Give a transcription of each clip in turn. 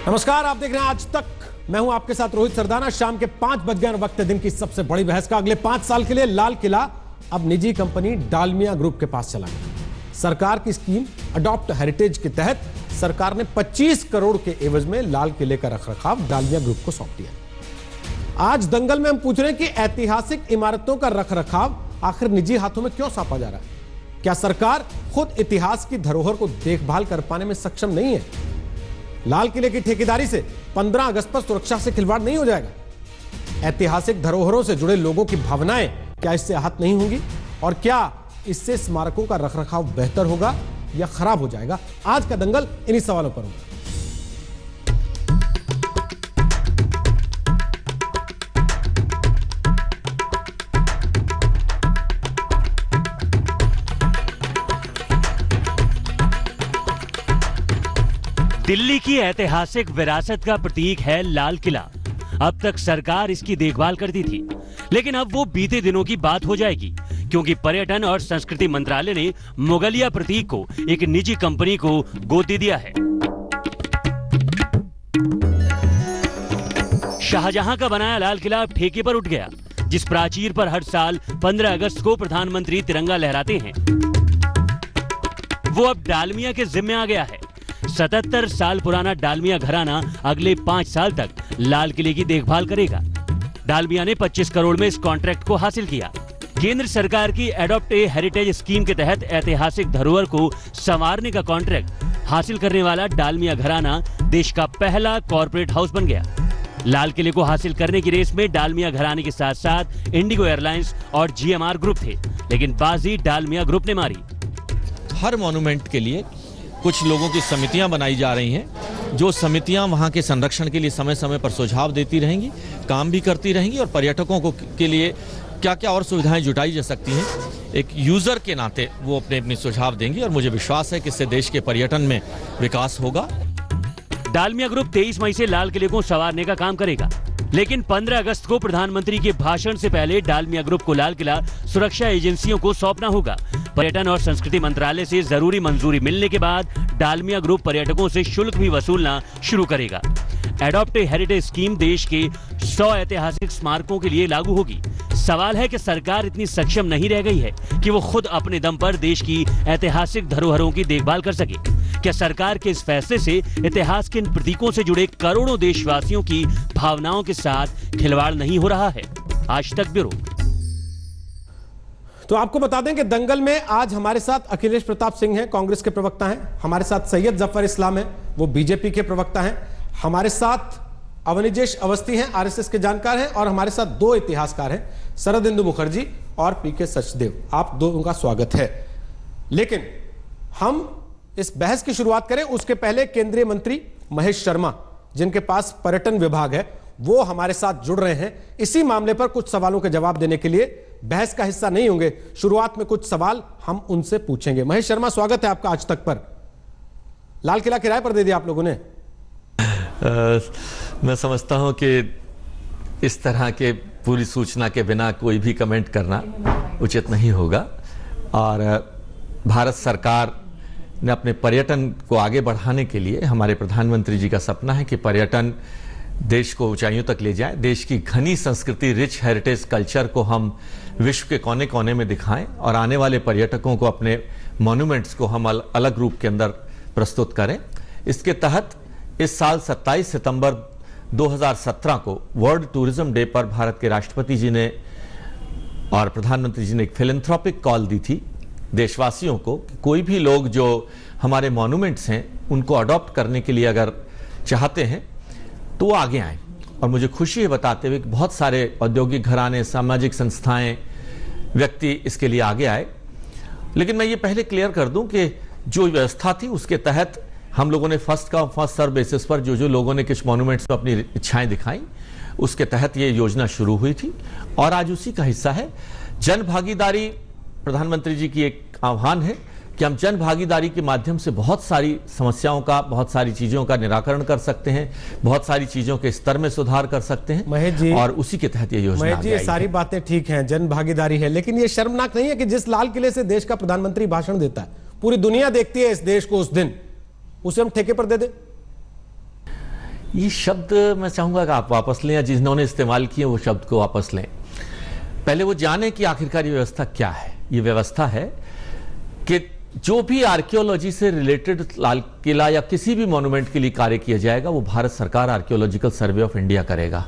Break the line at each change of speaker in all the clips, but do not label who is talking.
नमस्कार, आप देख रहे हैं आज तक। मैं हूं आपके साथ रोहित सरदाना। शाम के 5 बज गए और वक्त है दिन की सबसे बड़ी बहस का। अगले 5 साल के लिए लाल किला अब निजी कंपनी डालमिया ग्रुप के पास चला गया। सरकार की स्कीम अडॉप्ट हेरिटेज के तहत सरकार ने 25 करोड़ के एवज में लाल किले का रखरखाव डालमिया ग्रुप को सौंप दिया। आज दंगल में हम पूछ रहे हैं कि ऐतिहासिक इमारतों का रखरखाव आखिर निजी हाथों में क्यों सौंपा जा रहा है? क्या सरकार खुद इतिहास की धरोहर को देखभाल कर पाने में सक्षम नहीं है? लाल किले की ठेकेदारी से 15 अगस्त पर सुरक्षा से खिलवाड़ नहीं हो जाएगा? ऐतिहासिक धरोहरों से जुड़े लोगों की भावनाएं क्या इससे आहत नहीं होंगी? और क्या इससे स्मारकों का रखरखाव बेहतर होगा या खराब हो जाएगा? आज का दंगल इन्हीं सवालों पर होगा।
दिल्ली की ऐतिहासिक विरासत का प्रतीक है लाल किला। अब तक सरकार इसकी देखभाल करती थी, लेकिन अब वो बीते दिनों की बात हो जाएगी, क्योंकि पर्यटन और संस्कृति मंत्रालय ने मुगलिया प्रतीक को एक निजी कंपनी को गोद दे दिया है। शाहजहां का बनाया लाल किला अब ठेके पर उठ गया, जिस प्राचीर पर हर साल 15 अगस्त को प्रधानमंत्री तिरंगा लहराते हैं, वो अब डालमिया के जिम्मे आ गया है। 77 साल पुराना डालमिया घराना अगले 5 साल तक लाल किले की देखभाल करेगा। डालमिया ने 25 करोड़ में इस कॉन्ट्रैक्ट को हासिल किया। केंद्र सरकार की एडॉप्ट ए हेरिटेज स्कीम के तहत ऐतिहासिक धरोहर को संवारने का कॉन्ट्रैक्ट हासिल करने वाला डालमिया घराना देश का पहला कॉर्पोरेट हाउस बन गया। लाल किले को हासिल करने की रेस में डालमिया घराने के साथ साथ इंडिगो एयरलाइंस और जीएमआर ग्रुप थे, लेकिन बाजी डालमिया ग्रुप ने मारी।
हर मॉन्यूमेंट के लिए कुछ लोगों की समितियां बनाई जा रही हैं, जो समितियां वहां के संरक्षण के लिए समय समय पर सुझाव देती रहेंगी, काम भी करती रहेंगी और पर्यटकों को के लिए क्या क्या और सुविधाएं जुटाई जा सकती हैं, एक यूज़र के नाते वो अपने सुझाव देंगी और मुझे विश्वास है कि इससे देश के पर्यटन में विकास होगा।
डालमिया ग्रुप 23 मई से लाल किले को संवारने का काम करेगा, लेकिन 15 अगस्त को प्रधानमंत्री के भाषण से पहले डालमिया ग्रुप को लाल किला सुरक्षा एजेंसियों को सौंपना होगा। पर्यटन और संस्कृति मंत्रालय से जरूरी मंजूरी मिलने के बाद डालमिया ग्रुप पर्यटकों से शुल्क भी वसूलना शुरू करेगा। एडॉप्ट ए हेरिटेज स्कीम देश के 100 ऐतिहासिक स्मारकों के लिए लागू होगी। सवाल है कि सरकार इतनी सक्षम नहीं रह गई है कि वो खुद अपने दम पर देश की ऐतिहासिक धरोहरों की देखभाल कर सके। क्या सरकार के इस फैसले से इतिहास के इन प्रतीकों से जुड़े करोड़ों देशवासियों की भावनाओं के साथ खिलवाड़ नहीं हो रहा है? आज तक ब्यूरो।
तो आपको बता दें कि दंगल में आज हमारे साथ अखिलेश प्रताप सिंह हैं, कांग्रेस के प्रवक्ता हैं। हमारे साथ सैयद जफर इस्लाम हैं, वो बीजेपी के प्रवक्ता हैं। हमारे साथ अवनिजेश अवस्थी हैं, आरएसएस के जानकार हैं। और हमारे साथ 2 इतिहासकार हैं, शरदिंदु मुखर्जी और पीके सचदेव। आप दोनों का स्वागत है। लेकिन हम इस बहस की शुरुआत करें उसके पहले केंद्रीय मंत्री महेश शर्मा, जिनके पास पर्यटन विभाग है, वो हमारे साथ जुड़ रहे हैं इसी मामले पर कुछ सवालों के जवाब देने के लिए। बहस का हिस्सा नहीं होंगे, शुरुआत में कुछ सवाल हम उनसे पूछेंगे। महेश शर्मा, स्वागत है आपका आज तक पर। लाल किला किराए पर दे दिया आप लोगों ने।
मैं समझता हूं कि इस तरह के पूरी सूचना के बिना कोई भी कमेंट करना उचित नहीं होगा। और भारत सरकार ने अपने पर्यटन को आगे बढ़ाने के लिए, हमारे प्रधानमंत्री जी का सपना है कि पर्यटन देश को ऊंचाइयों तक ले जाए, देश की घनी संस्कृति, रिच हेरिटेज कल्चर को हम विश्व के कोने कोने में दिखाएं और आने वाले पर्यटकों को अपने मॉन्यूमेंट्स को हम अलग रूप के अंदर प्रस्तुत करें। इसके तहत इस साल 27 सितंबर 2017 को वर्ल्ड टूरिज्म डे पर भारत के राष्ट्रपति जी ने और प्रधानमंत्री जी ने एक फिलैंथ्रोपिक कॉल दी थी देशवासियों को कि कोई भी लोग जो हमारे मॉन्यूमेंट्स हैं उनको अडॉप्ट करने के लिए अगर चाहते हैं तो वो आगे आए। और मुझे खुशी है बताते हुए कि बहुत सारे औद्योगिक घराने, सामाजिक संस्थाएं, व्यक्ति इसके लिए आगे आए। लेकिन मैं ये पहले क्लियर कर दूं कि जो व्यवस्था थी उसके तहत हम लोगों ने first come first serve basis पर जो लोगों ने कुछ मॉन्यूमेंट्स में अपनी इच्छाएं दिखाई, उसके तहत ये योजना शुरू हुई थी और आज उसी का हिस्सा है। जन भागीदारी, प्रधानमंत्री जी की एक आह्वान है कि हम जन भागीदारी के माध्यम से बहुत सारी समस्याओं का, बहुत सारी चीजों का निराकरण कर सकते हैं, बहुत सारी चीजों के स्तर में सुधार कर सकते हैं।
महेश जी,
और उसी के तहत ये योजना
महेश जी, ये सारी बातें ठीक हैं, जन भागीदारी है, लेकिन ये शर्मनाक नहीं है कि जिस लाल किले से देश का प्रधानमंत्री भाषण देता है, पूरी दुनिया देखती है इस देश को, उस दिन उसे हम ठेके पर दे दें?
ये शब्द मैं चाहूंगा कि आप वापस लें, या जिन्होंने इस्तेमाल किए वो शब्द को वापस लें। पहले वो जाने कि आखिरकार ये व्यवस्था क्या है। ये व्यवस्था है कि जो भी आर्कियोलॉजी से रिलेटेड लाल किला या किसी भी मॉन्यूमेंट के लिए कार्य किया जाएगा वो भारत सरकार आर्कियोलॉजिकल सर्वे ऑफ इंडिया करेगा।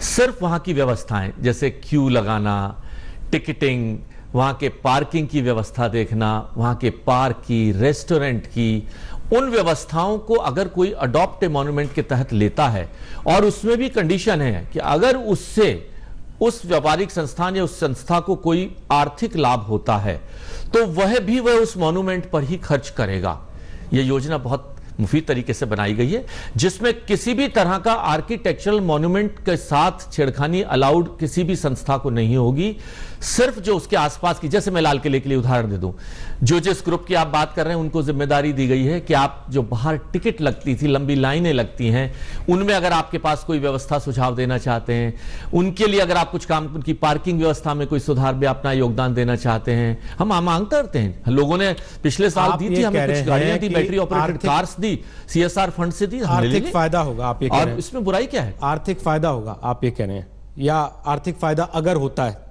सिर्फ वहां की व्यवस्थाएं जैसे क्यू लगाना, टिकटिंग, वहां के पार्किंग की व्यवस्था देखना, वहां के पार्क की, रेस्टोरेंट की, उन व्यवस्थाओं को अगर कोई अडॉप्ट मॉन्यूमेंट के तहत लेता है और उसमें भी कंडीशन है कि अगर उससे उस व्यापारिक संस्थान या उस संस्था को कोई आर्थिक लाभ होता है तो वह उस मॉन्यूमेंट पर ही खर्च करेगा। यह योजना बहुत मुफीद तरीके से बनाई गई है, जिसमें किसी भी तरह का आर्किटेक्चरल मॉन्यूमेंट के साथ छेड़खानी अलाउड किसी भी संस्था को नहीं होगी। सिर्फ जो उसके आसपास की, जैसे मैं लाल किले के लिए उदाहरण दे दूं, जो जिस ग्रुप की आप बात कर रहे हैं उनको जिम्मेदारी दी गई है कि आप जो बाहर टिकट लगती थी, लंबी लाइनें लगती हैं, उनमें अगर आपके पास कोई व्यवस्था सुझाव देना चाहते हैं, उनके लिए अगर आप कुछ काम, उनकी पार्किंग व्यवस्था में कोई सुधार में अपना योगदान देना चाहते हैं, हम मांग करते हैं। लोगों ने पिछले साल दी थी, हमें कुछ गाड़ियां दी, बैटरी ऑपरेटेड कार्स दी, सीएसआर फंड से दी,
आर्थिक फायदा होगा आप ये कह रहे हैं।
और इसमें बुराई क्या है?
आर्थिक फायदा होगा आप ये कह रहे हैं, या आर्थिक फायदा अगर होता है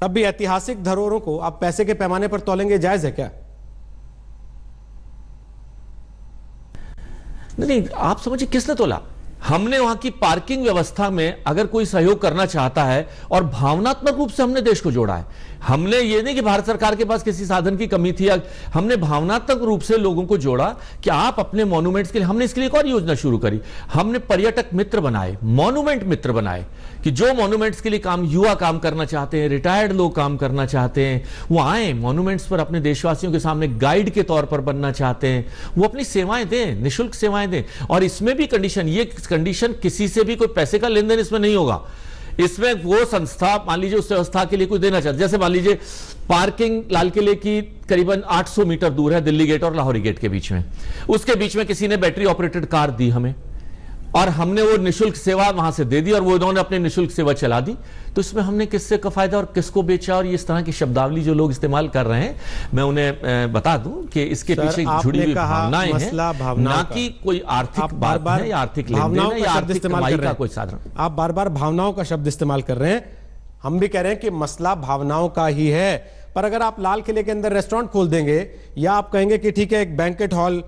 तब भी ऐतिहासिक धरोहरों को आप पैसे के पैमाने पर तोलेंगे, जायज है क्या?
नहीं, आप समझिए किसने तोला? हमने वहां की पार्किंग व्यवस्था में अगर कोई सहयोग करना चाहता है और भावनात्मक रूप से हमने देश को जोड़ा है। हमने ये नहीं कि भारत सरकार के पास किसी साधन की कमी थी, हमने भावनात्मक रूप से लोगों को जोड़ा कि आप अपने मॉन्यूमेंट्स के लिए, हमने इसके लिए एक और योजना शुरू करी। हमने पर्यटक मित्र बनाए, मॉन्यूमेंट मित्र बनाए, कि जो मॉन्यूमेंट्स के लिए युवा काम करना चाहते हैं, रिटायर्ड लोग काम करना चाहते हैं, वो आए मॉन्यूमेंट्स पर अपने देशवासियों के सामने गाइड के तौर पर बनना चाहते हैं, वो अपनी सेवाएं दें, निःशुल्क सेवाएं दें। और इसमें भी कंडीशन किसी से भी कोई पैसे का लेन देन इसमें नहीं होगा। इसमें वो संस्था, मान लीजिए उस व्यवस्था के लिए कुछ देना चाहते, जैसे मान लीजिए पार्किंग लाल किले की करीबन 800 मीटर दूर है दिल्ली गेट और लाहौरी गेट के बीच में, उसके बीच में किसी ने बैटरी ऑपरेटेड कार दी हमें, और हमने वो निःशुल्क सेवा वहां से दे दी, और वो उन्होंने अपनी निःशुल्क सेवा चला दी। तो इसमें हमने किससे का फायदा और किसको बेचा, और इस तरह की शब्दावली जो लोग इस्तेमाल कर रहे हैं, मैं उन्हें बता दूं कि इसके पीछे जुड़ी हुई भावनाएं हैं, ना कि कोई आर्थिक बात है या आर्थिक लेन-देन है या आर्थिक कमाई का कोई साधन।
आप बार बार भावनाओं का शब्द इस्तेमाल कर रहे हैं। हम भी कह रहे हैं कि मसला भावनाओं का ही है, पर अगर आप लाल किले के अंदर रेस्टोरेंट खोल देंगे, या आप कहेंगे कि ठीक है एक बैंकेट हॉल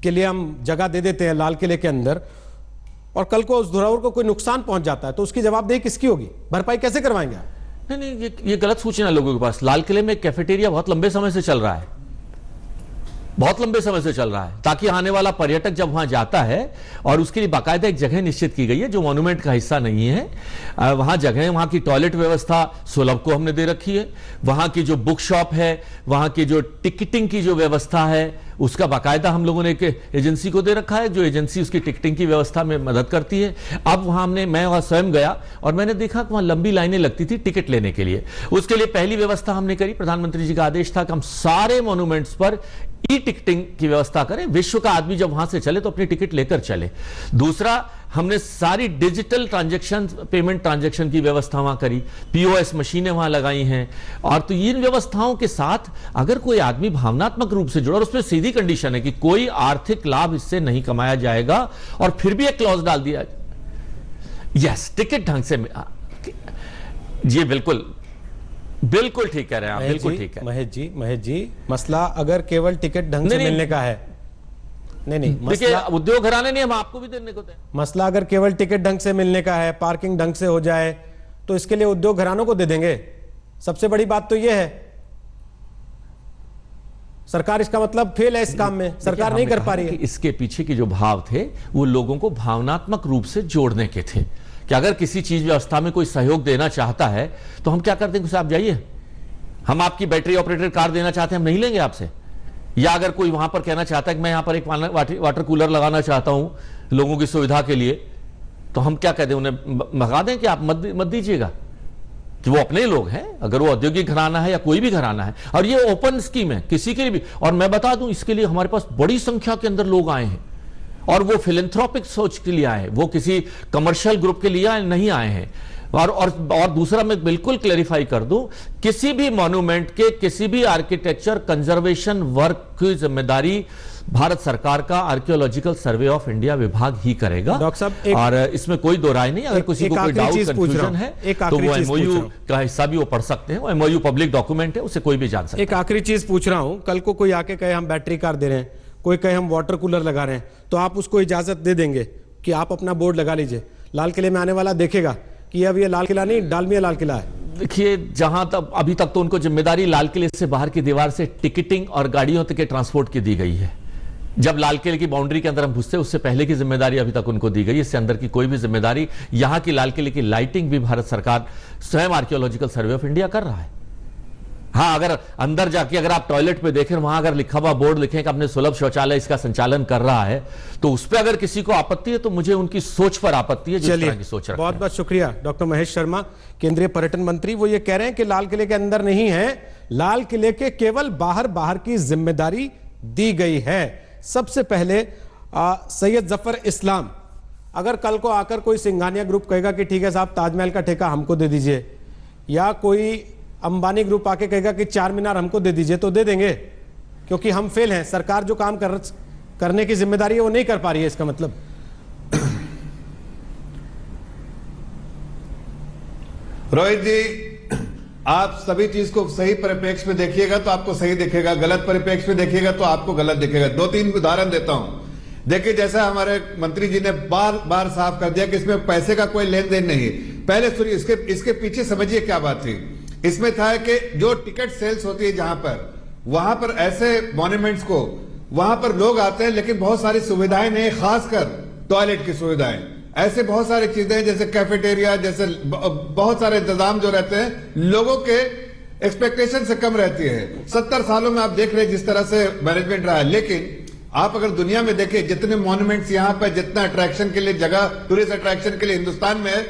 के लिए हम जगह दे देते हैं लाल किले के अंदर, और कल को उस धरोहर को कोई नुकसान पहुंच जाता है, तो उसकी जवाबदेही किसकी होगी? भरपाई कैसे करवाएंगे आप?
नहीं, ये गलत सूचना लोगों के पास। लाल किले में एक कैफेटेरिया बहुत लंबे समय से चल रहा है, बहुत लंबे समय से चल रहा है, ताकि आने वाला पर्यटक जब वहां जाता है, और उसके लिए बाकायदा एक जगह निश्चित की गई है जो मॉन्यूमेंट का हिस्सा नहीं है, वहां जगह, वहां की टॉयलेट व्यवस्था सुलभ को हमने दे रखी है, वहां की जो बुक शॉप है, वहां की जो टिकटिंग की जो व्यवस्था है, उसका बाकायदा हम लोगों ने एक एजेंसी को दे रखा है, जो एजेंसी उसकी टिकटिंग की व्यवस्था में मदद करती है। अब वहां मैं वहां स्वयं गया और मैंने देखा कि वहां लंबी लाइनें लगती थी टिकट लेने के लिए। उसके लिए पहली व्यवस्था हमने करी, प्रधानमंत्री जी का आदेश था कि हम सारे मॉन्यूमेंट्स पर ई टिकटिंग की व्यवस्था करें, विश्व का आदमी जब वहां से चले तो अपनी टिकट लेकर चले। दूसरा, हमने सारी डिजिटल ट्रांजैक्शन, पेमेंट ट्रांजैक्शन की व्यवस्था वहां करी, पीओएस मशीनें वहां लगाई हैं। और तो इन व्यवस्थाओं के साथ अगर कोई आदमी भावनात्मक रूप से जुड़ा, और उसमें सीधी कंडीशन है कि कोई आर्थिक लाभ इससे नहीं कमाया जाएगा, और फिर भी एक क्लॉज डाल दिया, यस टिकट ढंग से, जी बिल्कुल ठीक कह रहे हैं आप, बिल्कुल ठीक है
महेश जी, मसला अगर केवल टिकट ढंग से मिलने का है, नहीं,
देखिए उद्योग घराने नहीं, हम आपको भी देने को दें।
मसला अगर केवल टिकट ढंग से मिलने का है, पार्किंग ढंग से हो जाए, तो इसके लिए उद्योग घरानों को दे देंगे। सबसे बड़ी बात तो यह है, सरकार इसका मतलब फेल है इस काम में, सरकार नहीं कर पा रही है।
इसके पीछे के जो भाव थे वो लोगों को भावनात्मक रूप से जोड़ने के थे, कि अगर किसी चीज व्यवस्था में कोई सहयोग देना चाहता है तो हम क्या कर देंगे, आप जाइए, हम आपकी बैटरी ऑपरेटेड कार देना चाहते हैं, हम नहीं लेंगे आपसे। या अगर कोई वहां पर कहना चाहता है कि मैं यहां पर एक वाटर कूलर लगाना चाहता हूं लोगों की सुविधा के लिए, तो हम क्या कह दें, उन्हें भगा दें कि आप मत दीजिएगा, कि वो अपने लोग हैं, अगर वो औद्योगिक घराना है या कोई भी घराना है। और ये ओपन स्कीम है किसी के लिए भी। और मैं बता दूं, इसके लिए हमारे पास बड़ी संख्या के अंदर लोग आए हैं, और वो फिलेंथ्रोपिक सोच के लिए आए हैं, वो किसी कमर्शियल ग्रुप के लिए नहीं आए हैं। और दूसरा मैं बिल्कुल क्लैरिफाई कर दूं, किसी भी मॉन्यूमेंट के किसी भी आर्किटेक्चर कंजर्वेशन वर्क की जिम्मेदारी भारत सरकार का आर्कियोलॉजिकल सर्वे ऑफ इंडिया विभाग ही करेगा।
डॉक्टर साहब,
और इसमें कोई दो राय नहीं। अगर किसी को कोई डाउट कंफ्यूजन है तो वो एमओयू का हिस्सा भी वो पढ़ सकते हैं। वो एमओयू पब्लिक डॉक्यूमेंट है, उसे कोई भी जान सकता है।
एक आखिरी चीज पूछ रहा हूं, कल को कोई आके कहे हम बैटरी कार दे रहे हैं, कोई कहे हम वाटर कूलर लगा रहे हैं, तो आप उसको इजाजत दे देंगे कि आप अपना बोर्ड लगा लीजिए? लाल किले में आने वाला देखेगा कि अब ये लाल किला नहीं डालमिया लाल किला है।
देखिए, जहां तक अभी तक तो उनको जिम्मेदारी लाल किले से बाहर की दीवार से टिकटिंग और गाड़ियों तक के ट्रांसपोर्ट की दी गई है। जब लाल किले की बाउंड्री के अंदर हम घुसते उससे पहले की जिम्मेदारी अभी तक उनको दी गई। इससे अंदर की कोई भी जिम्मेदारी, यहां की लाल किले की लाइटिंग भी भारत सरकार स्वयं आर्कियोलॉजिकल सर्वे ऑफ इंडिया कर रहा है। हाँ, अगर अंदर जाके अगर आप टॉयलेट पे देखें, वहां अगर लिखा हुआ बोर्ड लिखें कि अपने सुलभ शौचालय इसका संचालन कर रहा है, तो उस पर अगर किसी को आपत्ति है तो मुझे उनकी सोच पर आपत्ति है, जिस तरह की सोच रखते हैं।
बहुत बहुत शुक्रिया डॉक्टर महेश शर्मा, केंद्रीय पर्यटन मंत्री। वो ये कह रहे हैं कि लाल किले के अंदर नहीं है, लाल किले के केवल बाहर की जिम्मेदारी दी गई है। सबसे पहले सैयद जफर इस्लाम, अगर कल को आकर कोई सिंघानिया ग्रुप कहेगा कि ठीक है साहब ताजमहल का ठेका हमको दे दीजिए, या कोई अंबानी ग्रुप आके कहेगा कि चार मीनार हमको दे दीजिए, तो दे देंगे, क्योंकि हम फेल हैं। सरकार जो काम करने की जिम्मेदारी है वो नहीं कर पा रही है, इसका मतलब।
रोहित जी, आप सभी चीज को सही परिप्रेक्ष्य में देखिएगा तो आपको सही दिखेगा, गलत परिप्रेक्ष्य में देखिएगा तो आपको गलत दिखेगा। दो तीन उदाहरण देता हूं। देखिए, जैसा हमारे मंत्री जी ने बार बार साफ कर दिया कि इसमें पैसे का कोई लेन देन नहीं। पहले सुनिए, इसके पीछे समझिए क्या बात थी। इसमें था कि जो टिकट सेल्स होती है जहां पर, वहां पर ऐसे मॉन्यूमेंट्स को, वहां पर लोग आते हैं लेकिन बहुत सारी सुविधाएं नहीं, खासकर टॉयलेट की सुविधाएं, ऐसे बहुत सारी चीजें जैसे कैफेटेरिया, जैसे बहुत सारे इंतजाम जो रहते हैं लोगों के एक्सपेक्टेशन से कम रहती है। 70 सालों में आप देख रहे हैं जिस तरह से मैनेजमेंट रहा है। लेकिन आप अगर दुनिया में देखें जितने मॉन्यूमेंट्स यहां पर, जितना अट्रैक्शन के लिए जगह, टूरिस्ट अट्रैक्शन के लिए हिंदुस्तान में है,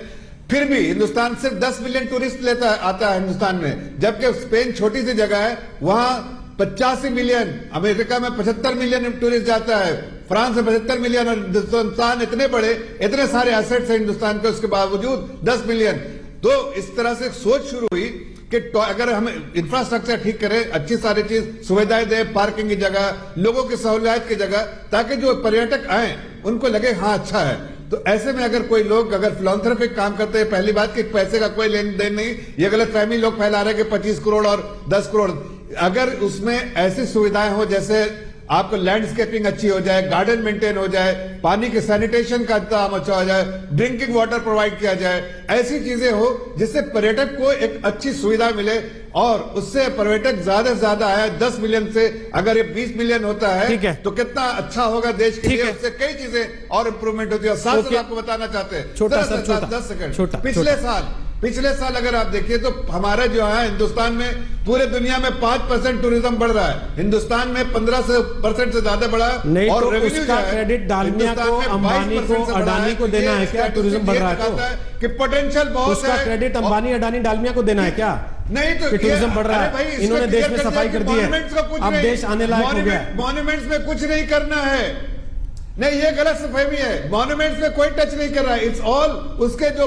फिर भी हिंदुस्तान सिर्फ 10 मिलियन टूरिस्ट आता है हिंदुस्तान में, जबकि स्पेन छोटी सी जगह है, वहां 85 मिलियन, अमेरिका में 75 मिलियन टूरिस्ट जाता है, फ्रांस में 75 मिलियन, और हिंदुस्तान इतने बड़े, इतने सारे एसेट्स है हिंदुस्तान के, उसके बावजूद 10 मिलियन। तो इस तरह से सोच शुरू हुई कि अगर हम इंफ्रास्ट्रक्चर ठीक करें, अच्छी सारी चीज सुविधाएं दें, पार्किंग की जगह, लोगों की सहूलियत की जगह, ताकि जो पर्यटक आए उनको लगे हाँ अच्छा है। तो ऐसे में अगर कोई लोग अगर फिलॉन्थ्रोपिक काम करते हैं, पहली बात कि पैसे का कोई लेन देन नहीं, ये गलत फहमी लोग फैला रहे हैं कि 25 करोड़ और 10 करोड़। अगर उसमें ऐसी सुविधाएं हो जैसे आपको लैंडस्केपिंग अच्छी हो जाए, गार्डन मेंटेन हो जाए, पानी के सैनिटेशन का इंतजाम अच्छा हो जाए, ड्रिंकिंग वाटर प्रोवाइड किया जाए, ऐसी चीजें हो जिससे पर्यटक को एक अच्छी सुविधा मिले और उससे पर्यटक ज्यादा से ज्यादा आए। 10 मिलियन से अगर ये 20 मिलियन होता है तो कितना अच्छा होगा देश के लिए। उससे कई चीजें और इंप्रूवमेंट होती है। साथ साथ आपको बताना चाहते हैं, 10 सेकंड, पिछले साल अगर आप देखिए तो हमारा जो है हिंदुस्तान में, पूरे दुनिया में 5% टूरिज्म बढ़ रहा है, हिंदुस्तान में 15% से ज्यादा बढ़ा
नहीं।
और
तो
रेवेन्यू
उसका क्रेडिट डालमिया को, अंबानी को, अडानी को देना है क्या? टूरिज्म बढ़ रहा है
कि पोटेंशियल बहुत है।
उसका क्रेडिट अंबानी, अडानी, डालमिया को देना है क्या?
नहीं तो
टूरिज्म बढ़ रहा है, इन्होंने देश में सफाई कर दी है, अब देश आने लायक हो गया।
मॉन्यूमेंट्स में कुछ नहीं करना है, नहीं ये गलत फहमी है। मॉन्यूमेंट्स में कोई टच नहीं कर रहा है, इट्स ऑल उसके जो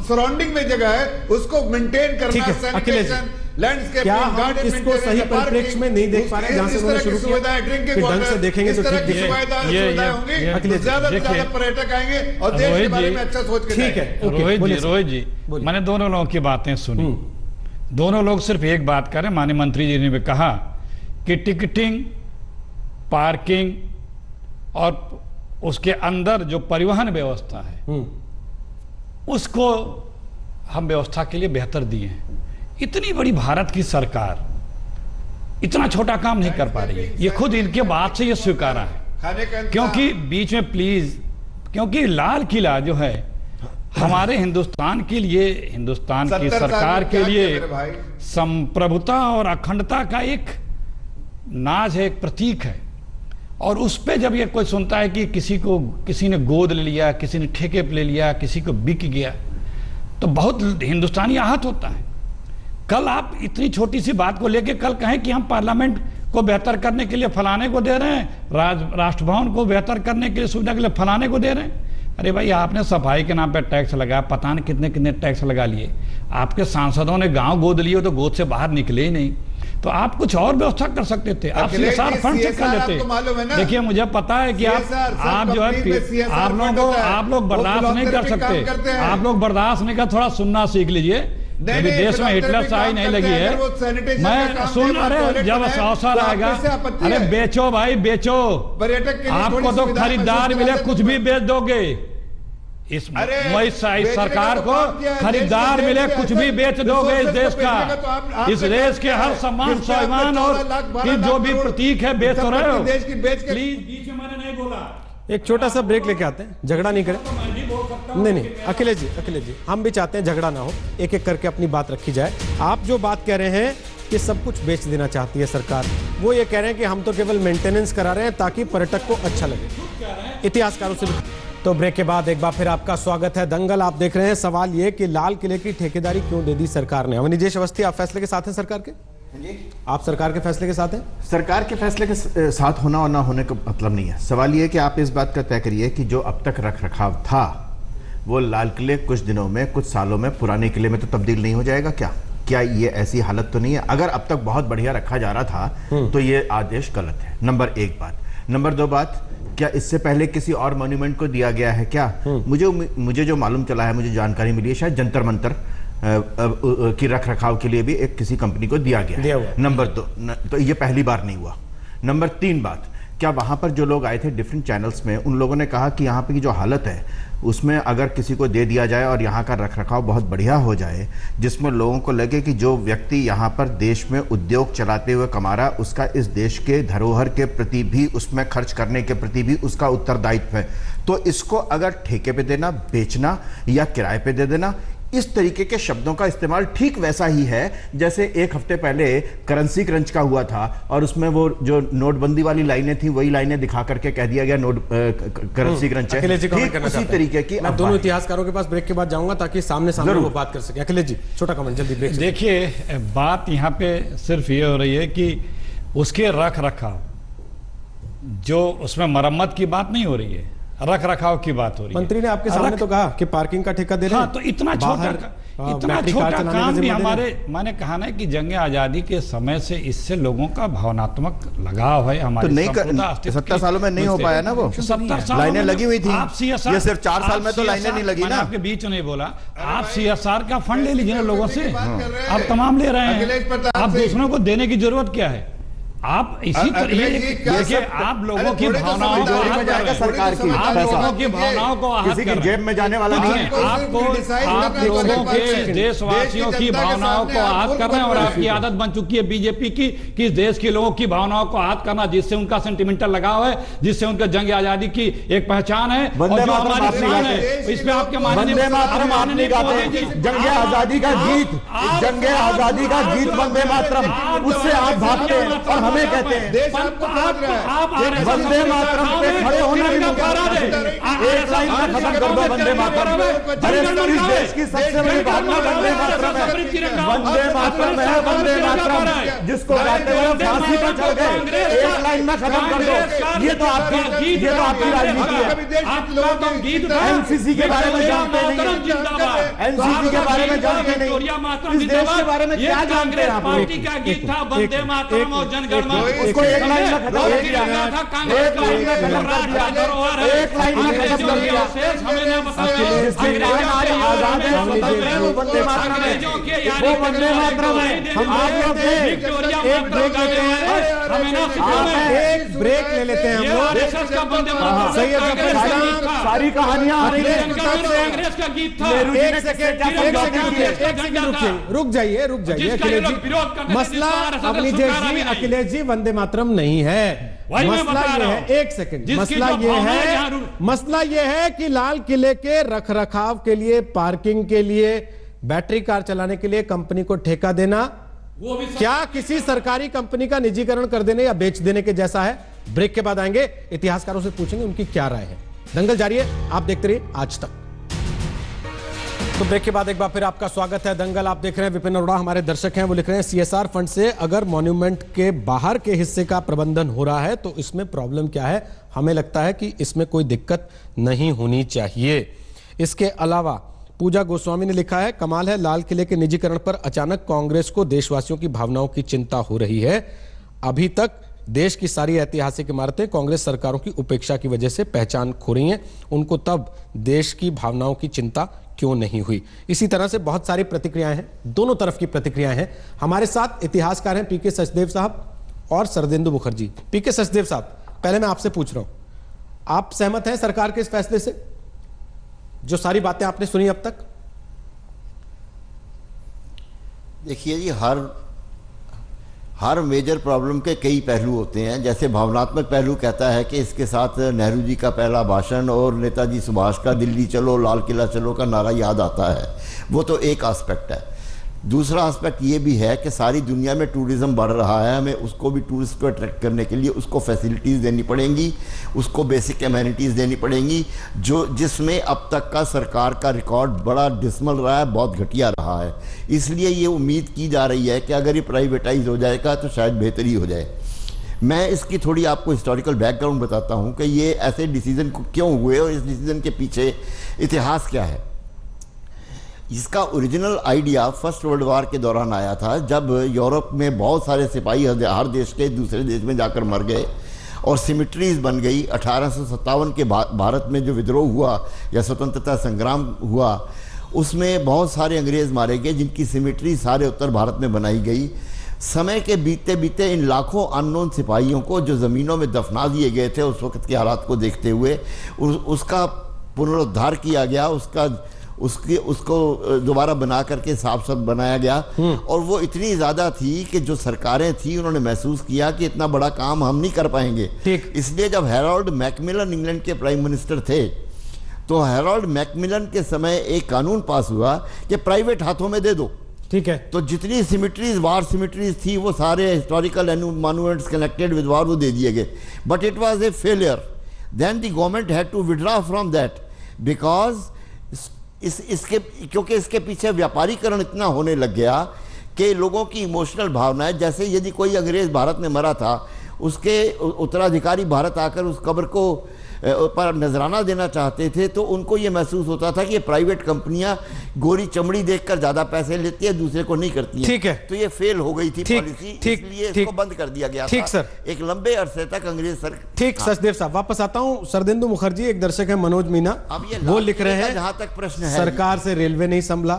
सराउंडिंग में जगह है उसको मेंटेन करना, सैनिटेशन, लैंडस्केपिंग,
क्या हम इसको सही परिप्रेक्ष्य में नहीं देख पा रहे हैं? जहां से उन्होंने शुरू किया,
ड्रिंकिंग
ढंग से देखेंगे तो ठीक दिखेगा।
ज्यादा से ज्यादा पर्यटक आएंगे और देश के बारे में अच्छा सोच के।
ठीक है
रोहित जी, मैंने दोनों लोगों की बातें सुनी। दोनों लोग सिर्फ एक बात करें, माननीय मंत्री जी ने भी कहा कि टिकटिंग, पार्किंग और उसके अंदर जो परिवहन व्यवस्था है उसको हम व्यवस्था के लिए बेहतर दिए हैं। इतनी बड़ी भारत की सरकार इतना छोटा काम नहीं कर पा रही है, ये खुद इनके बात से ये स्वीकारा है। क्योंकि बीच में प्लीज, क्योंकि लाल किला जो है हमारे हिंदुस्तान के लिए, हिंदुस्तान की सरकार के लिए संप्रभुता और अखंडता का एक नाज है, एक प्रतीक है। और उस पे जब ये कोई सुनता है कि किसी ने गोद ले लिया, किसी ने ठेके पे ले लिया, किसी को बिक गया, तो बहुत हिंदुस्तानी आहत होता है। कल आप इतनी छोटी सी बात को लेके कल कहें कि हम पार्लियामेंट को बेहतर करने के लिए फलाने को दे रहे हैं, राष्ट्रभवन को बेहतर करने के लिए, सुविधा के लिए फलाने को दे रहे हैं। अरे भाई, आपने सफाई के नाम पे टैक्स लगाया, पता नहीं कितने कितने टैक्स लगा लिए। आपके सांसदों ने गांव गोद लिए तो गोद से बाहर निकले ही नहीं। तो आप कुछ और व्यवस्था कर सकते थे, आप
अखिलेश
CSR
जी,
फंड से कर
CSR
लेते।
आपको मालूम है ना?
देखिए मुझे पता है कि आप जो है आप लोग बर्दाश्त नहीं कर सकते, आप लोग बर्दाश्त नहीं कर, थोड़ा सुनना सीख लीजिए। अभी देश में हिटलर शाही नहीं लगी है। मैं सुन, अरे जब अवसर आएगा, अरे बेचो भाई बेचो,
पर्यटक
आपको तो खरीदार मिले कुछ भी बेच दोगे। इस सरकार को खरीदार मिले कुछ भी बेच दोगे इस देश का, इस देश के हर सम्मान स्वाभिमान और जो भी प्रतीक है बेच तो रहे हो। प्लीज बीच में मैंने नहीं बोला।
एक छोटा सा ब्रेक लेके आते हैं, झगड़ा नहीं करें। नहीं अखिलेश जी हम भी चाहते हैं झगड़ा ना हो, एक एक करके अपनी बात रखी जाए। आप जो बात कह रहे हैं कि सब कुछ बेच देना चाहती है सरकार, वो ये कह रहे हैं कि हम तो केवल मेंटेनेंस करा रहे हैं ताकि पर्यटक को अच्छा लगे। इतिहासकारों से भी। तो ब्रेक के बाद एक बार फिर आपका स्वागत है। दंगल आप देख रहे हैं। सवाल ये कि लाल किले की ठेकेदारी क्यों दे दी सरकार ने? अवनीजेश अवस्थी, आप फैसले के साथ हैं सरकार के? आप सरकार के फैसले के साथ हैं?
सरकार के फैसले के साथ होना और ना होने का मतलब नहीं है। सवाल ये है कि आप इस बात का तय करिए कि जो अब तक रख रखाव था वो लाल किले कुछ दिनों में, कुछ सालों में पुराने किले में तो तब्दील नहीं हो जाएगा क्या ये ऐसी हालत तो नहीं है? अगर अब तक बहुत बढ़िया रखा जा रहा था तो ये आदेश गलत है, नंबर एक बात। नंबर दो बात, क्या इससे पहले किसी और मॉन्यूमेंट को दिया गया है क्या? मुझे जो मालूम चला है, मुझे जानकारी मिली है, शायद जंतर मंतर की रख रखाव के लिए भी एक किसी कंपनी को दिया गया है। नंबर दो, तो ये पहली बार नहीं हुआ। नंबर तीन बात, क्या वहां पर जो लोग आए थे डिफरेंट चैनल्स में, उन लोगों ने कहा कि यहाँ पे की जो हालत है उसमें अगर किसी को दे दिया जाए और यहाँ का रख रखाव बहुत बढ़िया हो जाए, जिसमें लोगों को लगे कि जो व्यक्ति यहाँ पर देश में उद्योग चलाते हुए कमा रहा, उसका इस देश के धरोहर के प्रति भी, उसमें खर्च करने के प्रति भी उसका उत्तरदायित्व है, तो इसको अगर ठेके पे देना, बेचना या किराए पे दे देना, इस तरीके के शब्दों का इस्तेमाल ठीक वैसा ही है जैसे एक हफ्ते पहले करेंसी क्रंच का हुआ था और उसमें वो जो नोटबंदी वाली लाइनें थी वही लाइनें दिखा करके कह दिया गया नोट करेंसी क्रंच है। ठीक उसी तरीके की।
मैं दोनों इतिहासकारों के पास ब्रेक के बाद जाऊंगा ताकि सामने सामने वो बात कर सके। अखिलेश जी छोटा कमेंट जल्दी ब्रेक।
देखिए बात यहाँ पे सिर्फ ये हो रही है कि उसके रख रखाव, जो उसमें मरम्मत की बात नहीं हो रही है, रख रखाव की बात हो रही है।
मंत्री ने आपके सामने तो कहा कि पार्किंग का ठेका दे रहे हैं।
हाँ, तो इतना छोटा काम भी हमारे, मैंने कहा ना कि जंग आजादी के समय से इससे लोगों का भावनात्मक लगाव है हमारे।
तो नहीं 70 सालों में नहीं हो पाया ना वो,
70 साल
लाइनें लगी हुई थी।
आप CSR,
ये सिर्फ 4 साल में तो लाइनें नहीं लगी ना।
आपके बीच नहीं बोला, आप CSR का फंड ले लीजिए ना लोगों से, आप तमाम ले रहे हैं, आप दूसरों को देने की जरूरत क्या है? आप इसी देखिए, आप लोगों की भावनाओं को
सरकार की,
आप लोगों की भावनाओं को
किसी की जेब में जाने वाला नहीं है।
आप लोगों के, देशवासियों की भावनाओं को आहत कर रहे हैं और आपकी आदत बन चुकी है बीजेपी की कि देश के लोगों की भावनाओं को आहत करना, जिससे उनका सेंटिमेंटल लगाव है, जिससे उनका जंग आजादी की एक पहचान है और जो हमारी शान है, इस पे आपके
वंदे मातरम आप नहीं गाते। जंग आजादी का गीत, जंग आजादी का गीत वंदे मातरम, उससे आप भागते हैं और हमें कहते हैं वंदे मातरम पे खड़े होना भी एक लाइन में खत्म कर दो वंदे मातरम। अरे इस देश की सबसे बड़ी भावना वंदे मातरम है, वंदे मातरम है, वंदे मातरम, जिसको गाते हुए फांसी पर चढ़ गए, एक लाइन में खत्म कर दो। ये तो आपकी राजनीति है। एनसीसी के बारे में जानते नहीं, एनसीसी के बारे में जानते नहीं, इस देश के बारे में क्या जानते हैं आप?
पार्टी का गीत था वंदे मातरम और जनगण मन,
उसको एक लाइन में खत्म कर दिया, एक लाइन में खत्म कर दिया, एक लाइन में खत्म कर दिया। हमारी आजाद है, स्वतंत्र है, वो वंदे मातरम है, वो वंदे मातरम है। हम आप लोग एक ब्रेक लेते हैं, एक ब्रेक ले लेते हैं हम लोग। सही है, सारी कहानियां आ रही है।
कांग्रेस का गीत था।
एक सेकंड रुक जाइए अखिलेश जी। मसला अवनीजेश जी, अखिलेश जी वंदे मातरम नहीं है। मसला ये है, एक सेकंड, मसला ये है कि लाल किले के रखरखाव के लिए, पार्किंग के लिए, बैटरी कार चलाने के लिए कंपनी को ठेका देना क्या किसी सरकारी कंपनी का निजीकरण कर देने या बेच देने के जैसा है? ब्रेक के बाद आएंगे, इतिहासकारों से पूछेंगे उनकी क्या राय है। दंगल जारी है, आप देखते रहिए आज तक। तो ब्रेक के बाद एक बार फिर आपका स्वागत है। दंगल आप देख रहे हैं। विपिन अरोड़ा हमारे दर्शक हैं, वो लिख रहे हैं CSR फंड से अगर मॉन्यूमेंट के बाहर के हिस्से का प्रबंधन हो रहा है तो इसमें प्रॉब्लम क्या है? हमें लगता है कि इसमें कोई दिक्कत नहीं होनी चाहिए। इसके अलावा पूजा गोस्वामी ने लिखा है, कमाल है, लाल किले के निजीकरण पर अचानक कांग्रेस को देशवासियों की भावनाओं की चिंता हो रही है। अभी तक देश की सारी ऐतिहासिक इमारतें कांग्रेस सरकारों की उपेक्षा की वजह से पहचान खो रही हैं, उनको तब देश की भावनाओं की चिंता क्यों नहीं हुई। इसी तरह से बहुत सारी प्रतिक्रियाएं हैं, दोनों तरफ की प्रतिक्रियाएं हैं। हमारे साथ इतिहासकार हैं पीके सचदेव साहब और शरदेंदु मुखर्जी। पीके सचदेव साहब, पहले मैं आपसे पूछ रहा हूं, आप सहमत हैं सरकार के इस फैसले से, जो सारी बातें आपने सुनी अब तक?
देखिए जी, हर मेजर प्रॉब्लम के कई पहलू होते हैं। जैसे भावनात्मक पहलू कहता है कि इसके साथ नेहरू जी का पहला भाषण और नेताजी सुभाष का दिल्ली चलो लाल किला चलो का नारा याद आता है, वो तो एक एस्पेक्ट है। दूसरा एस्पेक्ट ये भी है कि सारी दुनिया में टूरिज़्म बढ़ रहा है, हमें उसको भी टूरिस्ट को अट्रैक्ट करने के लिए उसको फैसिलिटीज़ देनी पड़ेंगी, उसको बेसिक एमेनिटीज़ देनी पड़ेंगी, जिसमें अब तक का सरकार का रिकॉर्ड बड़ा डिसमल रहा है, बहुत घटिया रहा है। इसलिए ये उम्मीद की जा रही है कि अगर ये प्राइवेटाइज हो जाएगा तो शायद बेहतरी हो जाए। मैं इसकी थोड़ी आपको हिस्टोरिकल बैकग्राउंड बताता हूँ कि ये ऐसे डिसीज़न क्यों हुए और इस डिसीज़न के पीछे इतिहास क्या है। इसका original idea first world war के दौरान आया था, जब यूरोप में बहुत सारे सिपाही हर देश के दूसरे देश में जाकर मर गए और सिमिट्रीज बन गई। 1857 के भारत में जो विद्रोह हुआ या स्वतंत्रता संग्राम हुआ, उसमें बहुत सारे अंग्रेज़ मारे गए जिनकी सिमिट्री सारे उत्तर भारत में बनाई गई। समय के बीते बीते इन लाखों अननोन सिपाहियों को जो ज़मीनों में दफना दिए गए थे उस वक्त के हालात को देखते हुए उसका पुनरुद्धार किया गया, उसको दोबारा बना करके साफ साफ बनाया गया। और वो इतनी ज़्यादा थी कि जो सरकारें थी उन्होंने महसूस किया कि इतना बड़ा काम हम नहीं कर पाएंगे। इसलिए जब हैरोल्ड मैकमिलन इंग्लैंड के प्राइम मिनिस्टर थे तो हैरोल्ड मैकमिलन के समय एक कानून पास हुआ कि प्राइवेट हाथों में दे दो।
ठीक है,
तो जितनी सिमिट्रीज वार सिमिट्रीज थी वो सारे historical monuments connected with war वो दे दिए गए। But it was a failure. Then the government had to withdraw from that because क्योंकि इसके पीछे व्यापारीकरण इतना होने लग गया कि लोगों की इमोशनल भावनाएं, जैसे यदि कोई अंग्रेज भारत में मरा था, उसके उत्तराधिकारी भारत आकर उस कब्र को पर नजराना देना चाहते थे, तो उनको ये महसूस होता था कि ये प्राइवेट कंपनियां गोरी चमड़ी देखकर ज्यादा पैसे लेती है, दूसरे को नहीं करती है।
ठीक है,
तो ये फेल हो गई थी पॉलिसी, इसलिए इसको बंद कर दिया गया था।
सर,
एक लंबे अरसे तक अंग्रेज सर।
ठीक, सचदेव साहब वापस आता हूं। शरदेंदु मुखर्जी, एक दर्शक है मनोज मीना, वो लिख रहे हैं,
जहां तक प्रश्न है,
सरकार से रेलवे नहीं संभला,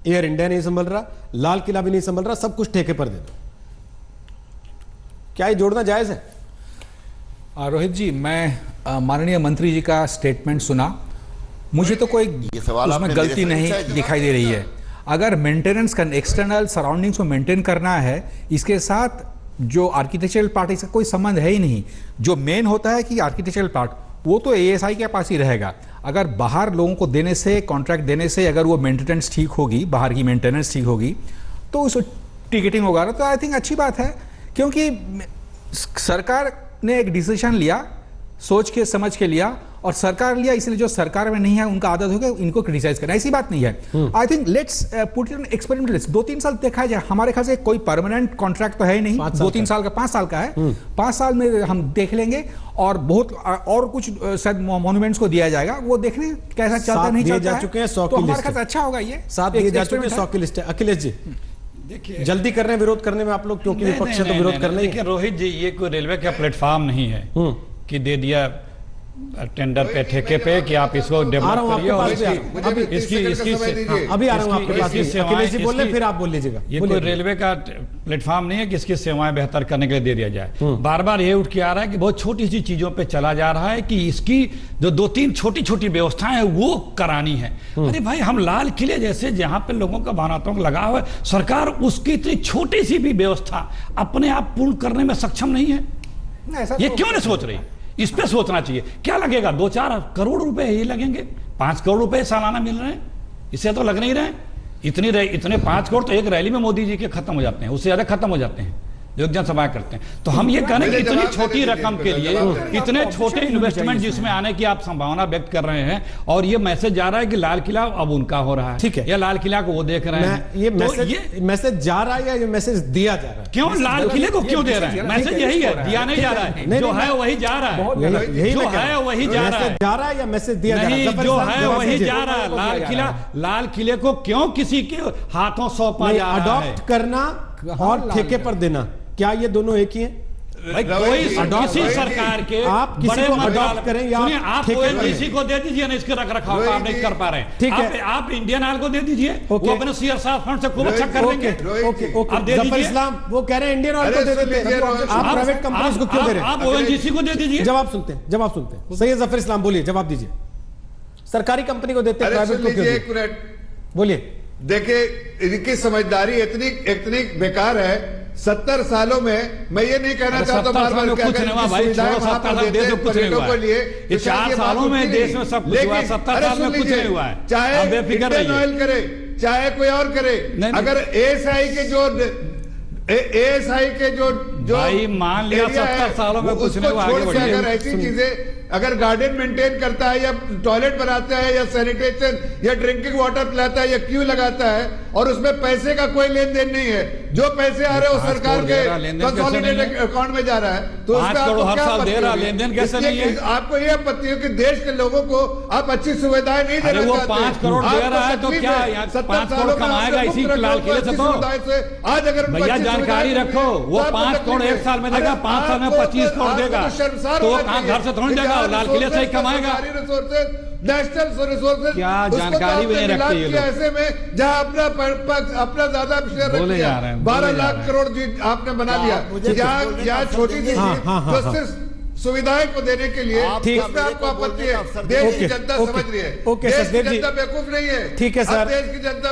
एयर इंडिया नहीं संभल रहा, लाल किला भी नहीं संभल रहा, सब कुछ ठेके पर दे दो। क्या ये जोड़ना जायज है?
रोहित जी, मैं माननीय मंत्री जी का स्टेटमेंट सुना, मुझे तो कोई उसमें गलती नहीं दिखाई दे रही है। अगर मेंटेनेंस का एक्सटर्नल सराउंडिंग्स को मेंटेन करना है, इसके साथ जो आर्किटेक्चरल पार्ट इसका कोई संबंध है ही नहीं। जो मेन होता है कि आर्किटेक्चरल पार्ट वो तो एएसआई के पास ही रहेगा। अगर बाहर लोगों को देने से, कॉन्ट्रैक्ट देने से अगर वो मेंटेनेंस ठीक होगी, बाहर की मेंटेनेंस ठीक होगी, तो उस टिकटिंग होगा, तो आई थिंक अच्छी बात है। क्योंकि सरकार ने एक डिसीजन लिया, सोच के समझ के लिया, और सरकार लिया, इसलिए जो सरकार में नहीं है उनका आदत हो गया इनको क्रिटिसाइज करना, ऐसी बात नहीं है। I think let's put it on experimental basis. 2-3 साल देखा जाए, हमारे ख्याल से कोई परमानेंट कॉन्ट्रैक्ट तो है ही नहीं, 2-3 साल का, 5 साल का है। 5 साल में हम देख लेंगे और बहुत और कुछ शायद मॉन्यूमेंट्स को दिया जाएगा, वो देख लें कैसा चलता नहीं चलता है, तो हमारे ख्याल से अच्छा होगा। ये
7 दिए जा चुके हैं, 100 की लिस्ट है। अखिलेश जी, देखिए जल्दी कर रहे हैं विरोध करने में आप लोग, क्योंकि विपक्ष से तो विरोध करना ही है।
देखिए रोहित जी, ये कोई रेलवे का प्लेटफॉर्म नहीं है कि दे दिया टेंडर पे, ठेके पे, कि आप इसको डेवलप करिए और
अभी आ रहा हूं आपके पास। अखिलेश जी बोल रहे, फिर आप बोल लीजिएगा।
ये कोई रेलवे का प्लेटफॉर्म नहीं है कि इसकी सेवाएं बेहतर करने के लिए दे दिया जाए। बार बार ये उठ के आ रहा है कि बहुत छोटी सी चीजों पे चला जा रहा है कि इसकी जो 2-3 छोटी छोटी व्यवस्थाएं हैं वो करानी है। अरे भाई, हम लाल किले जैसे जहां पे लोगों का भावनात्मक लगाव है, सरकार उसकी इतनी छोटी सी भी व्यवस्था अपने आप पूर्ण करने में सक्षम नहीं है। ये क्यों नहीं सोच रही? इस पे सोचना चाहिए। क्या लगेगा? 2-4 करोड़ रुपए ये लगेंगे, 5 करोड़ रुपए सालाना मिल रहे हैं, इससे तो लग नहीं रहे। इतने 5 करोड़ तो एक रैली में मोदी जी के खत्म हो जाते हैं, उससे ज्यादा खत्म हो जाते हैं। जो जनसभा करते हैं। तो हम ये कहने कि इतनी छोटी रकम के लिए इतने छोटे इन्वेस्टमेंट जिसमें आने की आप संभावना व्यक्त कर रहे हैं, और ये मैसेज जा रहा है कि लाल किला अब उनका हो रहा है,
ठीक है,
या लाल किला को वो देख रहे हैं।
ये
तो
मैसेज जा रहा है या ये मैसेज दिया जा रहा है?
क्यों लाल किले को क्यों दे रहे हैं? मैसेज यही है, दिया नहीं जा रहा है, जो है वही जा रहा है, जो है वही जा रहा है,
जा रहा है या मैसेज दिया जा रहा है?
नहीं, जो है वही जा रहा है। लाल किले को क्यों किसी के हाथों सौंपा जा रहा है?
अडॉप्ट करना और ठेके पर देना, क्या ये दोनों एक ही हैं?
भाई कोई किसी सरकार के
आप किसी को अडॉप्ट करें या
आप ओएनजीसी को दे दीजिए ना, इसके रख रखाव आप नहीं कर पा रहे हैं, ठीक है, आप इंडियन ऑयल को दे दीजिए, वो अपने सीएसआर फंड से खूब अच्छा कर लेंगे।
आप दे दीजिए। इस्लाम वो कह रहे हैं इंडियन ऑयल को दे देते हैं, आप प्राइवेट कंपनीज को क्यों दे रहे हैं?
आप ओएनजीसी को दे दीजिए।
जवाब सुनते हैं। सही है जफर इस्लाम, बोलिए, जवाब दीजिए। सरकारी कंपनी को देते हैं, प्राइवेट को क्यों? बोलिए।
देखिए, इनकी समझदारी इतनी बेकार है। 70 सालों में मैं ये नहीं कहना चाहता
कुछ नहीं हुआ भाई, 70 साल देश में कुछ नहीं हुआ है। ये 4 सालों में देश में सब कुछ हुआ, 70 साल में कुछ नहीं हुआ है।
चाहे इंडियन ऑयल करे, चाहे कोई और करे, अगर एएसआई के जो
भाई मान लिया 70 सालों में कुछ नहीं हुआ, आगे बढ़िए।
अगर ऐसी चीजें, अगर गार्डन मेंटेन करता है या टॉयलेट बनाता है या सैनिटेशन या ड्रिंकिंग वाटर पिलाता है या क्यू लगाता है और उसमें पैसे का कोई लेन देन नहीं है, जो पैसे आ रहे हैं वो सरकार के कंसोलिडेटेड अकाउंट में जा रहा है, तो उसमें आपको क्या आपत्ति है? लेन देन कैसे नहीं है? आपको ये आपत्ति है कि देश के लोगों को आप अच्छी सुविधाएं नहीं देना चाहते?
5 करोड़ दे रहा है तो क्या 5 करोड़ कमाएगा इसी लाल किले से? तो
आज अगर
भैया जानकारी रखो, वो 5 करोड़ 1 साल में देगा, 5 साल में 25 करोड़ देगा, तो कहां घर से थोड़ी देगा, लाल किले से ही कमाएगा।
नेशनल रिसोर्सेज
क्या जानकारी भी नहीं रखते ये लोग।
ऐसे में जहां अपना ज्यादा शेयर रख लिया, 12 लाख करोड़ आपने बना लिया, यहाँ छोटी सी जो सिर्फ सुविधाएं को देने के लिए, उसमें आपको आपत्ति है। देश की जनता समझ रही है, देश की जनता बेवकूफ नहीं है।
ठीक है सर,
देश की जनता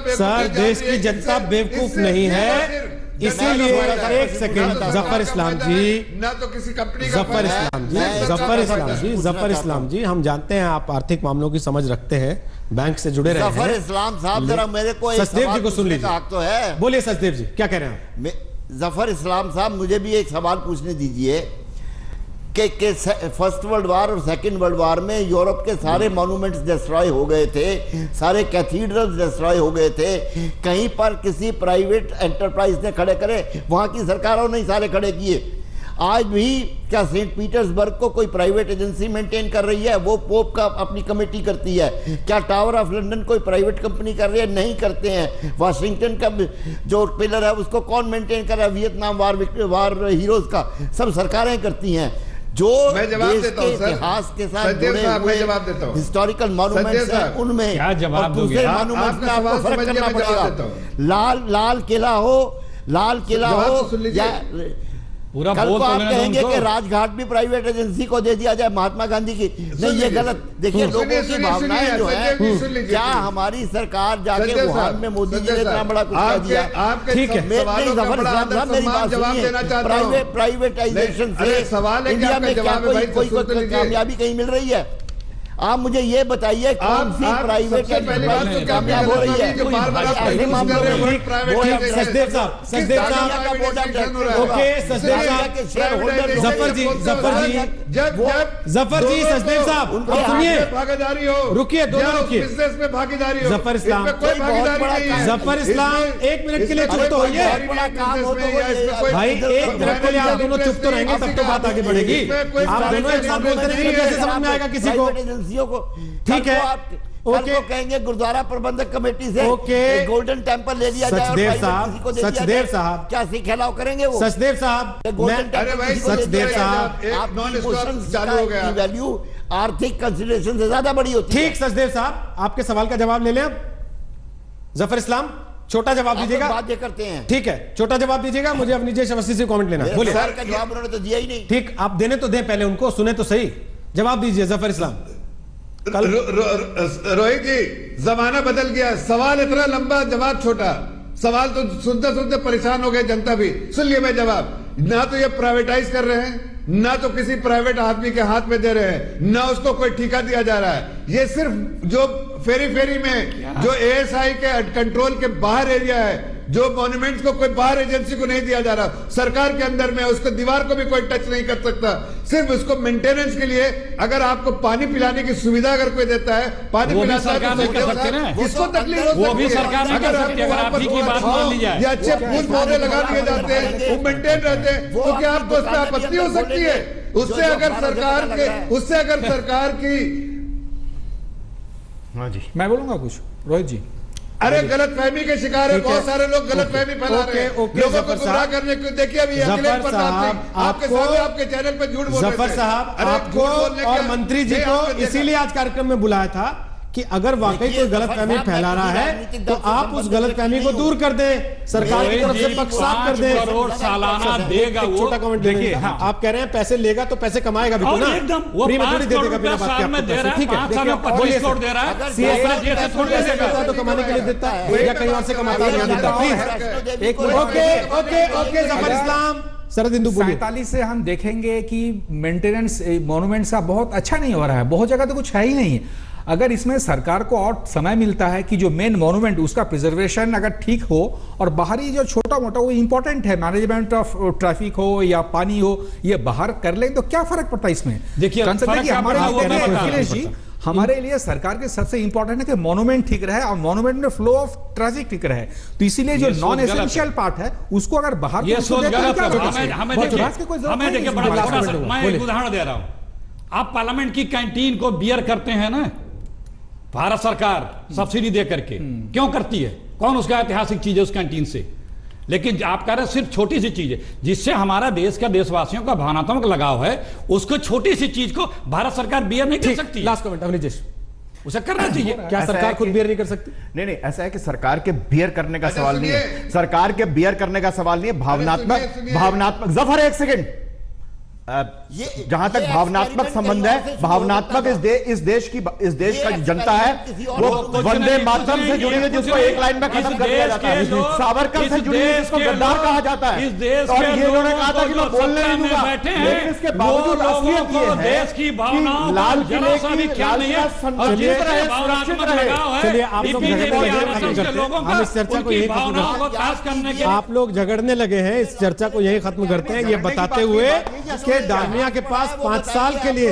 देश की जनता बेवकूफ नहीं है, इसीलिए एक सेकंड जफर इस्लाम जी,
ना तो किसी कंपनी का
जफर इस्लाम जी, हम जानते हैं आप आर्थिक मामलों की समझ रखते हैं, बैंक से जुड़े रहे हैं।
जफर इस्लाम साहब जरा मेरे को
सचदेव जी को सुन लीजिए,
तो है।
बोलिए सचदेव जी, क्या कह रहे हैं?
जफर इस्लाम साहब, मुझे भी एक सवाल पूछने दीजिए कि फर्स्ट वर्ल्ड वार और सेकंड वर्ल्ड वार में यूरोप के सारे मॉन्यूमेंट्स डिस्ट्रॉय हो गए थे, सारे कैथीड्रल्स डिस्ट्रॉय हो गए थे, कहीं पर किसी प्राइवेट एंटरप्राइज ने खड़े करे? वहां की सरकारों ने सारे खड़े किए। आज भी क्या सेंट पीटर्सबर्ग को कोई प्राइवेट एजेंसी मेंटेन कर रही है? वो पोप का अपनी कमेटी करती है। क्या टावर ऑफ लंदन कोई प्राइवेट कंपनी कर रही है? नहीं करते हैं। वाशिंगटन का जो पिलर है उसको कौन मेंटेन कर रहा है? वियतनाम वार हीरोज का सब सरकारें करती हैं। जो
मैं जवाब देता हूं,
इतिहास के साथ जुड़े हुए हिस्टोरिकल मॉन्यूमेंट्स हैं, उनमें
क्या जवाब दोगे?
दूसरे मॉन्यूमेंट्स में आपको फर्क करना पड़ेगा। लाल किला हो या
पूरा
कल को आप कहेंगे कि राजघाट भी प्राइवेट एजेंसी को दे दिया जाए, महात्मा गांधी की, नहीं, ये गलत। देखिए लोगों की भावनाएं जो है, क्या हमारी सरकार जाके वुहान में मोदी जी ने इतना बड़ा कुछ कह दिया?
ठीक है,
मेरी बात सुनिए, प्राइवेटाइजेशन से इंडिया में क्या कोई कामयाबी कहीं मिल रही है? आप मुझे ये बताइए कौन सी प्राइवेट कामयाब हो रही है? ऐसे मामलों में
सचदेव साहब, ओके सचदेव साहब, जफर जी, सचदेव साहब सुनिए,
भागीदारी हो,
रुकिए, दोनों रुकिए,
बिजनेस में भागीदारी हो,
जफर इस्लाम,
कोई भागीदारी नहीं है।
जफर इस्लाम 1 मिनट के लिए चुप तो होइए भाई, 1 मिनट के लिए आप दोनों चुप तो रहेंगे तब तो बात आगे बढ़ेगी। आप दोनों एक साथ बोलते रहेंगे, कैसे समझ में आएगा किसी को?
को
ठीक है,
ओके, कहेंगे गुरुद्वारा प्रबंधक कमेटी से गोल्डन टेंपल ले लिया जाए,
सचदेव साहब
क्या सिखलाव करेंगे वो?
सचदेव साहब, सचदेव साहब,
वैल्यू आर्थिक कंसिडरेशन से ज्यादा बड़ी होती है।
ठीक, सचदेव साहब आपके सवाल का जवाब ले लें अब। जफर इस्लाम छोटा जवाब दीजिएगा,
बात करते हैं।
ठीक है, छोटा जवाब दीजिएगा, मुझे अपनी जय अवस्थी से कमेंट लेना। बोलिए।
सर का जवाब उन्होंने तो दिया ही नहीं।
ठीक, आप देने तो दें, पहले उनको सुने तो सही, जवाब दीजिए जफर इस्लाम।
रोहित जी, जमाना बदल गया, सवाल इतना लंबा, जवाब छोटा। सवाल तो सुनते सुनते परेशान हो गए जनता भी। सुन लिया मैं जवाब। ना तो ये प्राइवेटाइज कर रहे हैं, ना तो किसी प्राइवेट आदमी के हाथ में दे रहे हैं, ना उसको कोई ठेका दिया जा रहा है। ये सिर्फ जो फेरी में जो एएसआई के कंट्रोल के बाहर एरिया है जो मॉन्यूमेंट्स को कोई बाहर एजेंसी को नहीं दिया जा रहा, सरकार के अंदर में उसको दीवार को भी कोई टच नहीं कर सकता। सिर्फ उसको मेंटेनेंस के लिए अगर आपको पानी पिलाने की सुविधा अगर कोई देता है, पानी पिलाता है, किसको तकलीफ हो सकती है?
वो भी सरकार नहीं कर सकती अगर आप ही की बात मान ली जाए।
ये अच्छे फूल पौधे लगा दिए जाते हैं, वो मेंटेन रहते हैं, तो क्या आपको उसमें आपत्ति हो सकती है? उससे अगर सरकार की
हाँ जी,
मैं बोलूंगा कुछ रोहित जी।
अरे गलतफहमी के शिकार है, बहुत सारे लोग गलतफहमी फैला रहे हैं, लोगों को गुमराह करने को। देखिए अभी अखिलेश प्रसाद सिंह आपके सामने आपके चैनल पे झूठ बोल रहे थे।
जफर साहब, आपको और मंत्री जी को इसीलिए आज कार्यक्रम में बुलाया था कि अगर वाकई कोई गलतफहमी फैला रहा है तो आप उस गलतफहमी को दूर कर दें, सरकार की तरफ से पक्ष साफ कर दें।
5 करोड़ सालाना देगा वो।
छोटा कमेंट देखिए, आप कह रहे हैं पैसे लेगा तो पैसे कमाएगा भी तो ना,
एकदम वो
फ्री में
5
थोड़ी दे देगा
करोड़
बिना
रुपया
बात के
साल में
आपको
दे रहा
पैसे।
है,
ठीक है,
5 साल में 25 करोड़ दे रहा है,
सीएसआर
थोड़ी
थोड़ी देगा तो कमाने के लिए देता है या कहीं और से कमाता है देता। प्लीज
एक
ओके जफर इस्लाम, शरद हिंदू बोलिए।
47 से हम देखेंगे कि मेंटेनेंस मॉन्यूमेंट्स का बहुत अच्छा नहीं हो रहा है, बहुत जगह तो कुछ है ही नहीं है। अगर इसमें सरकार को और समय मिलता है कि जो मेन मॉन्यूमेंट उसका प्रिजर्वेशन अगर ठीक हो और बाहरी जो छोटा मोटा वो इंपॉर्टेंट है, मैनेजमेंट ऑफ ट्रैफिक हो या पानी हो, ये बाहर कर लें तो क्या फर्क पड़ता है इसमें?
देखिए,
हमारे लिए सरकार के सबसे इंपॉर्टेंट है कि मॉन्यूमेंट ठीक रहे और मॉन्यूमेंट में फ्लो ऑफ ट्रैफिक ठीक रहे। तो इसीलिए जो नॉन एसेंशियल पार्ट है उसको अगर बाहर
ये सोच गलत है। हमें देखिए बड़ा थोड़ा सा मैं एक उदाहरण दे रहा हूं। आप पार्लियामेंट की कैंटीन को बियर करते हैं ना, भारत सरकार सब्सिडी दे करके क्यों करती है? कौन उसका ऐतिहासिक चीज है उस कैंटीन से? लेकिन आप कह रहे हैं सिर्फ छोटी सी चीज है जिससे हमारा देश का देशवासियों का भावनात्मक लगाव है, उसको छोटी सी चीज को भारत सरकार बियर नहीं कर सकती।
लास्ट कमेंट अवनीश,
उसे करना चाहिए।
क्या सरकार खुद बियर नहीं कर सकती?
नहीं, ऐसा है कि सरकार के बियर करने का सवाल नहीं है, सरकार के बियर करने का सवाल नहीं है, भावनात्मक जफर एक सेकंड, जहां तक भावनात्मक संबंध है, भावनात्मक इस देश का जो जनता है वो वंदे मातरम से जुड़ी है जिसको एक लाइन में खत्म कर दिया जाता है, सावरकर से जुड़ी है जिसको गद्दार कहा जाता है। और ये उन्होंने कहा था कि मैं बोलने नहीं दूंगा, लेकिन इसके बावजूद असलियत ये है कि लाल किले की
चलिए आप लोग हम इस चर्चा को यही खत्म, आप लोग झगड़ने लगे हैं, इस चर्चा को यही खत्म करते हैं, ये बताते हुए कि डालमिया के पास 5 साल के लिए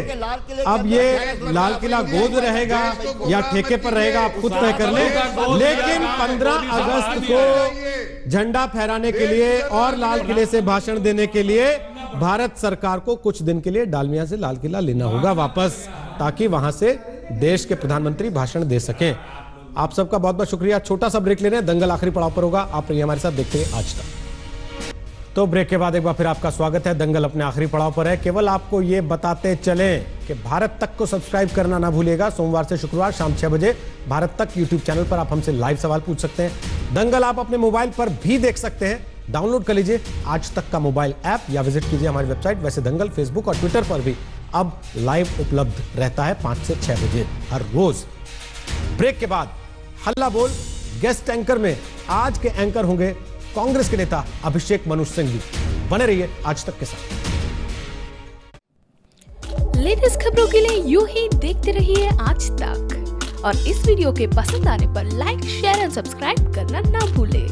अब ये लाल किला गोद रहेगा या ठेके पर रहेगा, आप खुद तय कर लें। लेकिन 15 अगस्त को झंडा फहराने के लिए और लाल किले से भाषण देने के लिए भारत सरकार को कुछ दिन के लिए डालमिया से लाल किला लेना होगा वापस, ताकि वहां से देश के प्रधानमंत्री भाषण दे सकें। आप सबका बहुत बहुत शुक्रिया। छोटा सा ब्रेक ले रहे हैं, दंगल आखिरी पड़ाव पर होगा। आप रहिए हमारे साथ, देखते हैं आज तक। तो ब्रेक के बाद एक बार फिर आपका स्वागत है। दंगल अपने आखिरी पड़ाव पर है। केवल आपको ये बताते चलें कि भारत तक को सब्सक्राइब करना ना भूलिएगा। सोमवार से शुक्रवार शाम 6 बजे भारत तक यूट्यूब चैनल पर आप हमसे लाइव सवाल पूछ सकते हैं। दंगल आप अपने मोबाइल पर भी देख सकते हैं, डाउनलोड कर लीजिए आज तक का मोबाइल ऐप या विजिट कीजिए हमारी वेबसाइट। वैसे दंगल फेसबुक और ट्विटर पर भी अब लाइव उपलब्ध रहता है 5 से 6 बजे हर रोज। ब्रेक के बाद हल्ला बोल गेस्ट एंकर में आज के एंकर होंगे कांग्रेस के नेता अभिषेक मनु सिंघवी। बने रहिए आज तक के साथ।
लेटेस्ट खबरों के लिए यूं ही देखते रहिए आज तक और इस वीडियो के पसंद आने पर लाइक, शेयर और सब्सक्राइब करना ना भूलें।